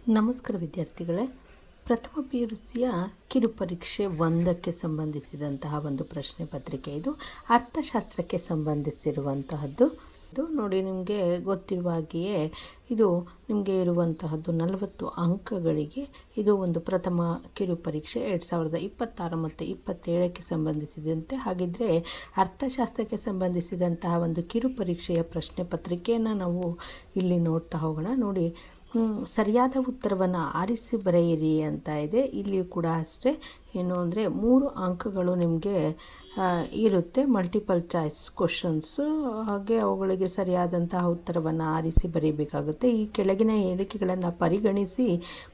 ನಮಸ್ಕಾರ ವಿದ್ಯಾರ್ಥಿಗಳೇ, ಪ್ರಥಮ PUCಯ ಕಿರುಪರೀಕ್ಷೆ 1ಕ್ಕೆ ಸಂಬಂಧಿಸಿದಂತಹ ಒಂದು ಪ್ರಶ್ನೆ ಪತ್ರಿಕೆ. ಇದು ಅರ್ಥಶಾಸ್ತ್ರಕ್ಕೆ ಸಂಬಂಧಿಸಿರುವಂತಹದ್ದು. ಇದು ನೋಡಿ, ನಿಮಗೆ ಗೊತ್ತಿರುವ ಹಾಗೆಯೇ ಇದು ನಿಮಗೆ ಇರುವಂತಹದ್ದು 40 ಅಂಕಗಳಿಗೆ. ಇದು ಒಂದು ಪ್ರಥಮ ಕಿರುಪರೀಕ್ಷೆ 2026 ಮತ್ತು 27ಕ್ಕೆ ಸಂಬಂಧಿಸಿದಂತೆ. ಹಾಗಿದ್ರೆ ಅರ್ಥಶಾಸ್ತ್ರಕ್ಕೆ ಸಂಬಂಧಿಸಿದಂತಹ ಒಂದು ಕಿರುಪರೀಕ್ಷೆಯ ಪ್ರಶ್ನೆ ಪತ್ರಿಕೆಯನ್ನು ನಾವು ಇಲ್ಲಿ ನೋಡ್ತಾ ಹೋಗೋಣ. ನೋಡಿ, ಸರಿಯಾದ ಉತ್ತರವನ್ನು ಆರಿಸಿ ಬರೆಯಿರಿ ಅಂತ ಇದೆ. ಇಲ್ಲಿ ಕೂಡ ಅಷ್ಟೇ, ಏನು ಅಂದರೆ 3 ಅಂಕಗಳು ನಿಮಗೆ ಇರುತ್ತೆ, ಮಲ್ಟಿಪಲ್ ಚಾಯ್ಸ್ ಕ್ವಶನ್ಸು. ಹಾಗೆ ಅವುಗಳಿಗೆ ಸರಿಯಾದಂತಹ ಉತ್ತರವನ್ನು ಆರಿಸಿ ಬರೀಬೇಕಾಗುತ್ತೆ. ಈ ಕೆಳಗಿನ ಹೇಳಿಕೆಗಳನ್ನು ಪರಿಗಣಿಸಿ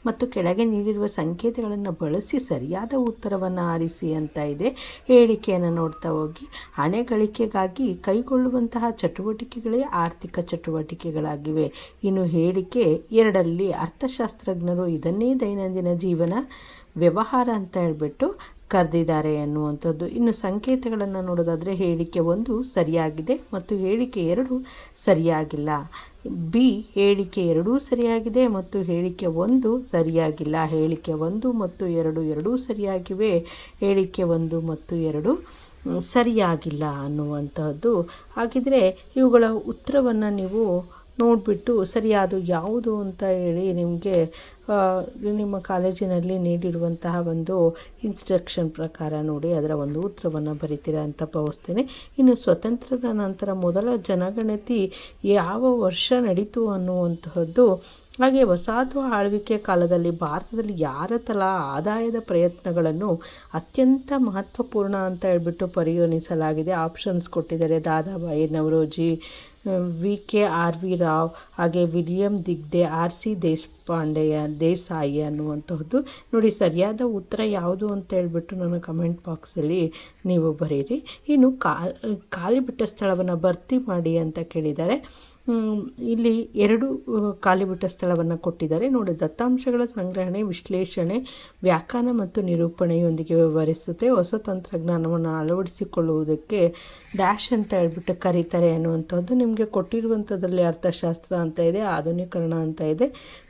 ಮತ್ತು ಕೆಳಗೆ ನೀಡಿರುವ ಸಂಕೇತಗಳನ್ನು ಬಳಸಿ ಸರಿಯಾದ ಉತ್ತರವನ್ನು ಆರಿಸಿ ಅಂತ ಇದೆ. ಹೇಳಿಕೆಯನ್ನು ನೋಡ್ತಾ ಹೋಗಿ, ಹಣ ಗಳಿಕೆಗಾಗಿ ಕೈಗೊಳ್ಳುವಂತಹ ಚಟುವಟಿಕೆಗಳೇ ಆರ್ಥಿಕ ಚಟುವಟಿಕೆಗಳಾಗಿವೆ. ಇನ್ನು ಹೇಳಿಕೆ 2ರಲ್ಲಿ ಅರ್ಥಶಾಸ್ತ್ರಜ್ಞರು ಇದನ್ನೇ ದೈನಂದಿನ ಜೀವನ ವ್ಯವಹಾರ ಅಂತ ಹೇಳ್ಬಿಟ್ಟು ಕರೆದಿದ್ದಾರೆ ಅನ್ನುವಂಥದ್ದು. ಇನ್ನು ಸಂಕೇತಗಳನ್ನು ನೋಡೋದಾದರೆ ಹೇಳಿಕೆ 1 ಸರಿಯಾಗಿದೆ ಮತ್ತು ಹೇಳಿಕೆ 2 ಸರಿಯಾಗಿಲ್ಲ. ಬಿ, ಹೇಳಿಕೆ 2 ಸರಿಯಾಗಿದೆ ಮತ್ತು ಹೇಳಿಕೆ 1 ಸರಿಯಾಗಿಲ್ಲ. ಹೇಳಿಕೆ 1 ಮತ್ತು 2 ಎರಡೂ ಸರಿಯಾಗಿವೆ, ಹೇಳಿಕೆ 1 ಮತ್ತು 2 ಸರಿಯಾಗಿಲ್ಲ ಅನ್ನುವಂಥದ್ದು. ಹಾಗಿದ್ರೆ ಇವುಗಳ ಉತ್ತರವನ್ನು ನೀವು ನೋಡಿಬಿಟ್ಟು ಸರಿಯಾದ ಯಾವುದು ಅಂತ ಹೇಳಿ ನಿಮಗೆ ನಿಮ್ಮ ಕಾಲೇಜಿನಲ್ಲಿ ನೀಡಿರುವಂತಹ ಒಂದು ಇನ್ಸ್ಟ್ರಕ್ಷನ್ ಪ್ರಕಾರ ನೋಡಿ ಅದರ ಒಂದು ಉತ್ತರವನ್ನು ಬರಿತೀರಾ ಅಂತ ಭಾವಿಸ್ತೇನೆ. ಇನ್ನು ಸ್ವತಂತ್ರದ ನಂತರ ಮೊದಲ ಜನಗಣತಿ ಯಾವ ವರ್ಷ ನಡೀತು ಅನ್ನುವಂತಹದ್ದು, ಹಾಗೆ ವಸಾಹತು ಆಳ್ವಿಕೆ ಕಾಲದಲ್ಲಿ ಭಾರತದಲ್ಲಿ ಯಾರ ತಲಾ ಆದಾಯದ ಪ್ರಯತ್ನಗಳನ್ನು ಅತ್ಯಂತ ಮಹತ್ವಪೂರ್ಣ ಅಂತ ಹೇಳ್ಬಿಟ್ಟು ಪರಿಗಣಿಸಲಾಗಿದೆ. ಆಪ್ಷನ್ಸ್ ಕೊಟ್ಟಿದ್ದಾರೆ: ದಾದಾಬಾಯಿ ನವರೋಜಿ, VKRV ರಾವ್, ಹಾಗೆ ವಿಲಿಯಂ ದಿಗ್ದೆ, RC ದೇಸಾಯಿ ಅನ್ನುವಂತಹದ್ದು. ನೋಡಿ, ಸರಿಯಾದ ಉತ್ತರ ಯಾವುದು ಅಂತ ಹೇಳ್ಬಿಟ್ಟು ನನ್ನ ಕಮೆಂಟ್ ಬಾಕ್ಸಲ್ಲಿ ನೀವು ಬರೀರಿ. ಇನ್ನು ಖಾಲಿ ಬಿಟ್ಟ ಸ್ಥಳವನ್ನು ಭರ್ತಿ ಮಾಡಿ ಅಂತ ಕೇಳಿದ್ದಾರೆ. ಇಲ್ಲಿ 2 ಖಾಲಿ ಬಿಟ್ಟ ಸ್ಥಳವನ್ನು ಕೊಟ್ಟಿದ್ದಾರೆ. ನೋಡಿ, ದತ್ತಾಂಶಗಳ ಸಂಗ್ರಹಣೆ, ವಿಶ್ಲೇಷಣೆ, ವ್ಯಾಖ್ಯಾನ ಮತ್ತು ನಿರೂಪಣೆಯೊಂದಿಗೆ ವ್ಯವಹರಿಸುತ್ತೆ. ಹೊಸ ತಂತ್ರಜ್ಞಾನವನ್ನು ಅಳವಡಿಸಿಕೊಳ್ಳುವುದಕ್ಕೆ ಡ್ಯಾಶ್ ಅಂತ ಹೇಳ್ಬಿಟ್ಟು ಕರೀತಾರೆ ಅನ್ನುವಂಥದ್ದು. ನಿಮಗೆ ಕೊಟ್ಟಿರುವಂಥದ್ರಲ್ಲಿ ಅರ್ಥಶಾಸ್ತ್ರ ಅಂತ ಇದೆ, ಆಧುನೀಕರಣ ಅಂತ ಇದೆ,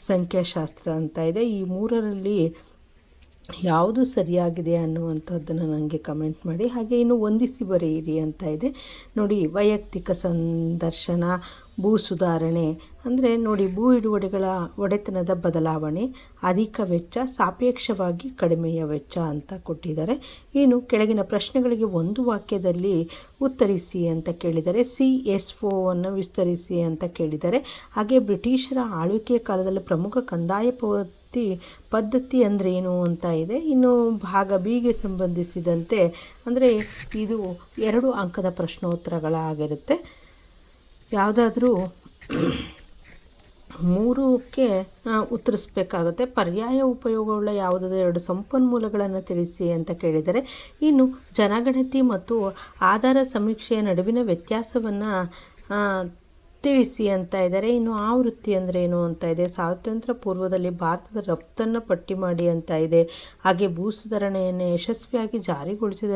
ಸಂಖ್ಯಾಶಾಸ್ತ್ರ ಅಂತ ಇದೆ. ಈ 3ರಲ್ಲಿ ಯಾವುದು ಸರಿಯಾಗಿದೆ ಅನ್ನುವಂಥದ್ದನ್ನು ನನಗೆ ಕಮೆಂಟ್ ಮಾಡಿ. ಹಾಗೆ ಇನ್ನು ಹೊಂದಿಸಿ ಬರೆಯಿರಿ ಅಂತ ಇದೆ. ನೋಡಿ, ವೈಯಕ್ತಿಕ ಸಂದರ್ಶನ, ಭೂ ಸುಧಾರಣೆ ಅಂದರೆ ನೋಡಿ, ಭೂ ಹಿಡುವಳಿಗಳ ಒಡೆತನದ ಬದಲಾವಣೆ, ಅಧಿಕ ವೆಚ್ಚ, ಸಾಪೇಕ್ಷವಾಗಿ ಕಡಿಮೆಯ ವೆಚ್ಚ ಅಂತ ಕೊಟ್ಟಿದ್ದಾರೆ. ಕೆಳಗಿನ ಪ್ರಶ್ನೆಗಳಿಗೆ ಒಂದು ವಾಕ್ಯದಲ್ಲಿ ಉತ್ತರಿಸಿ ಅಂತ ಕೇಳಿದ್ದಾರೆ. CSOವನ್ನು ವಿಸ್ತರಿಸಿ ಅಂತ ಕೇಳಿದ್ದಾರೆ. ಹಾಗೆ ಬ್ರಿಟಿಷರ ಆಳ್ವಿಕೆ ಕಾಲದಲ್ಲಿ ಪ್ರಮುಖ ಕಂದಾಯ ಪದ್ಧತಿ ಅಂದರೆ ಏನು ಅಂತ ಇದೆ. ಇನ್ನು ಭಾಗ ಬಿಗೆ ಸಂಬಂಧಿಸಿದಂತೆ ಅಂದರೆ ಇದು 2 ಅಂಕದ ಪ್ರಶ್ನೋತ್ತರಗಳಾಗಿರುತ್ತೆ. ಯಾವುದಾದ್ರೂ 3ಕ್ಕೆ ಉತ್ತರಿಸಬೇಕಾಗುತ್ತೆ. ಪರ್ಯಾಯ ಉಪಯೋಗವುಳ್ಳ ಯಾವುದಾದ್ರೂ 2 ಸಂಪನ್ಮೂಲಗಳನ್ನು ತಿಳಿಸಿ ಅಂತ ಕೇಳಿದರೆ. ಇನ್ನು ಜನಗಣತಿ ಮತ್ತು ಆಧಾರ ಸಮೀಕ್ಷೆಯ ನಡುವಿನ ವ್ಯತ್ಯಾಸವನ್ನು ತಿಳಿಸಿ ಅಂತ ಇದ್ದಾರೆ. ಇನ್ನು ಆವೃತ್ತಿ ಅಂದರೆ ಏನು ಅಂತ ಇದೆ. ಸ್ವಾತಂತ್ರ್ಯ ಪೂರ್ವದಲ್ಲಿ ಭಾರತದ ರಫ್ತನ್ನು ಪಟ್ಟಿ ಮಾಡಿ ಅಂತ ಇದೆ. ಹಾಗೆ ಭೂ ಸುಧಾರಣೆಯನ್ನು ಯಶಸ್ವಿಯಾಗಿ ಜಾರಿಗೊಳಿಸಿದ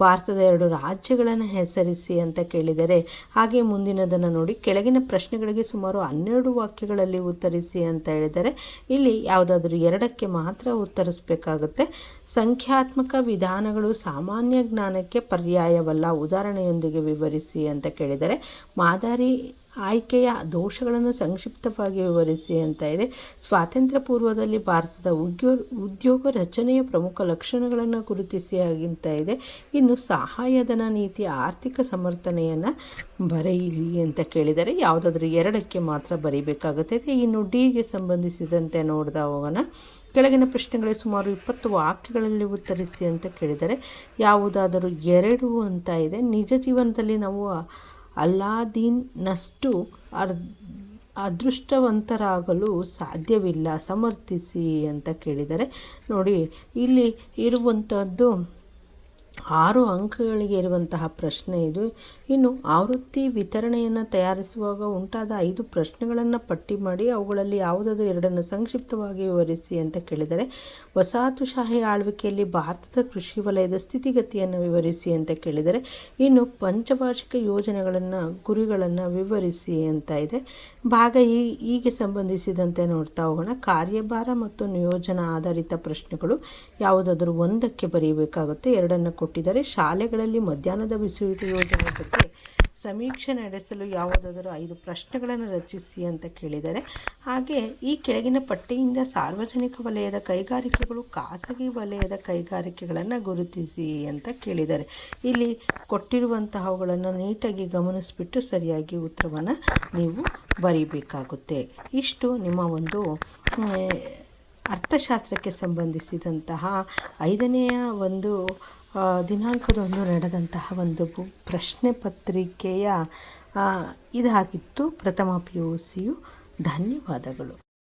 ಭಾರತದ 2 ರಾಜ್ಯಗಳನ್ನು ಹೆಸರಿಸಿ ಅಂತ ಕೇಳಿದರೆ. ಹಾಗೆ ಮುಂದಿನದನ್ನು ನೋಡಿ, ಕೆಳಗಿನ ಪ್ರಶ್ನೆಗಳಿಗೆ ಸುಮಾರು 12 ವಾಕ್ಯಗಳಲ್ಲಿ ಉತ್ತರಿಸಿ ಅಂತ ಹೇಳಿದರೆ. ಇಲ್ಲಿ ಯಾವುದಾದ್ರೂ 2ಕ್ಕೆ ಮಾತ್ರ ಉತ್ತರಿಸಬೇಕಾಗುತ್ತೆ. ಸಂಖ್ಯಾತ್ಮಕ ವಿಧಾನಗಳು ಸಾಮಾನ್ಯ ಜ್ಞಾನಕ್ಕೆ ಪರ್ಯಾಯವಲ್ಲ, ಉದಾಹರಣೆಯೊಂದಿಗೆ ವಿವರಿಸಿ ಅಂತ ಕೇಳಿದರೆ. ಮಾದರಿ ಆಯ್ಕೆಯ ದೋಷಗಳನ್ನು ಸಂಕ್ಷಿಪ್ತವಾಗಿ ವಿವರಿಸಿ ಅಂತ ಇದೆ. ಸ್ವಾತಂತ್ರ್ಯ ಪೂರ್ವದಲ್ಲಿ ಭಾರತದ ಉದ್ಯೋಗ ರಚನೆಯ ಪ್ರಮುಖ ಲಕ್ಷಣಗಳನ್ನು ಗುರುತಿಸಿ ಅಂತ ಇದೆ. ಇನ್ನು ಸಹಾಯಧನ ನೀತಿಯ ಆರ್ಥಿಕ ಸಮರ್ಥನೆಯನ್ನು ಬರೆಯಿರಿ ಅಂತ ಕೇಳಿದರೆ. ಯಾವುದಾದ್ರೂ 2ಕ್ಕೆ ಮಾತ್ರ ಬರೀಬೇಕಾಗುತ್ತದೆ. ಇನ್ನು ಡಿಗೆ ಸಂಬಂಧಿಸಿದಂತೆ ನೋಡ್ತಾ ಹೋಗೋಣ. ಕೆಳಗಿನ ಪ್ರಶ್ನೆಗಳಿಗೆ ಸುಮಾರು 20 ವಾಕ್ಯಗಳಲ್ಲಿ ಉತ್ತರಿಸಿ ಅಂತ ಕೇಳಿದರೆ. ಯಾವುದಾದರೂ 2 ಅಂತ ಇದೆ. ನಿಜ ಜೀವನದಲ್ಲಿ ನಾವು ಅಲ್ಲಾದೀನ್ನಷ್ಟು ಅದೃಷ್ಟವಂತರಾಗಲು ಸಾಧ್ಯವಿಲ್ಲ, ಸಮರ್ಥಿಸಿ ಅಂತ ಕೇಳಿದರೆ. ನೋಡಿ, ಇಲ್ಲಿ ಇರುವಂಥದ್ದು 6 ಅಂಕಗಳಿಗೆ ಇರುವಂತಹ ಪ್ರಶ್ನೆ ಇದು. ಇನ್ನು ಆವೃತ್ತಿ ವಿತರಣೆಯನ್ನು ತಯಾರಿಸುವಾಗ ಉಂಟಾದ 5 ಪ್ರಶ್ನೆಗಳನ್ನು ಪಟ್ಟಿ ಮಾಡಿ ಅವುಗಳಲ್ಲಿ ಯಾವುದಾದರೂ 2 ಸಂಕ್ಷಿಪ್ತವಾಗಿ ವಿವರಿಸಿ ಅಂತ ಕೇಳಿದರೆ, ವಸಾಹತುಶಾಹಿ ಆಳ್ವಿಕೆಯಲ್ಲಿ ಭಾರತದ ಕೃಷಿ ವಲಯದ ಸ್ಥಿತಿಗತಿಯನ್ನು ವಿವರಿಸಿ ಅಂತ ಕೇಳಿದರೆ, ಇನ್ನು ಪಂಚವಾರ್ಷಿಕ ಯೋಜನೆಗಳನ್ನು ಗುರಿಗಳನ್ನು ವಿವರಿಸಿ ಅಂತ ಇದೆ. ಭಾಗ ಹೀಗೆ ಸಂಬಂಧಿಸಿದಂತೆ ನೋಡ್ತಾ ಹೋಗೋಣ. ಕಾರ್ಯಭಾರ ಮತ್ತು ನಿಯೋಜನಾ ಆಧಾರಿತ ಪ್ರಶ್ನೆಗಳು ಯಾವುದಾದರೂ ಒಂದಕ್ಕೆ ಬರೆಯಬೇಕಾಗುತ್ತೆ. 2 ಕೊಟ್ಟಿದ್ದಾರೆ. ಶಾಲೆಗಳಲ್ಲಿ ಮಧ್ಯಾಹ್ನದ ಬಿಸಿಯೂಟ ಯೋಜನೆ ಬಗ್ಗೆ ಸಮೀಕ್ಷೆ ನಡೆಸಲು ಯಾವುದಾದರೂ 5 ಪ್ರಶ್ನೆಗಳನ್ನು ರಚಿಸಿ ಅಂತ ಕೇಳಿದ್ದಾರೆ. ಹಾಗೆ ಈ ಕೆಳಗಿನ ಪಟ್ಟಿಯಿಂದ ಸಾರ್ವಜನಿಕ ವಲಯದ ಕೈಗಾರಿಕೆಗಳು ಖಾಸಗಿ ವಲಯದ ಕೈಗಾರಿಕೆಗಳನ್ನು ಗುರುತಿಸಿ ಅಂತ ಕೇಳಿದ್ದಾರೆ. ಇಲ್ಲಿ ಕೊಟ್ಟಿರುವಂತಹವುಗಳನ್ನು ನೀಟಾಗಿ ಗಮನಿಸಿಬಿಟ್ಟು ಸರಿಯಾಗಿ ಉತ್ತರವನ್ನು ನೀವು ಬರೀಬೇಕಾಗುತ್ತೆ. ಇಷ್ಟು ನಿಮ್ಮ ಒಂದು ಅರ್ಥಶಾಸ್ತ್ರಕ್ಕೆ ಸಂಬಂಧಿಸಿದಂತಹ 5ನೆಯ ಒಂದು ದಿನಾಂಕದಂದು ನಡೆದಂತಹ ಒಂದು ಪ್ರಶ್ನೆ ಪತ್ರಿಕೆಯ ಇದಾಗಿತ್ತು ಪ್ರಥಮ PUCಯು. ಧನ್ಯವಾದಗಳು.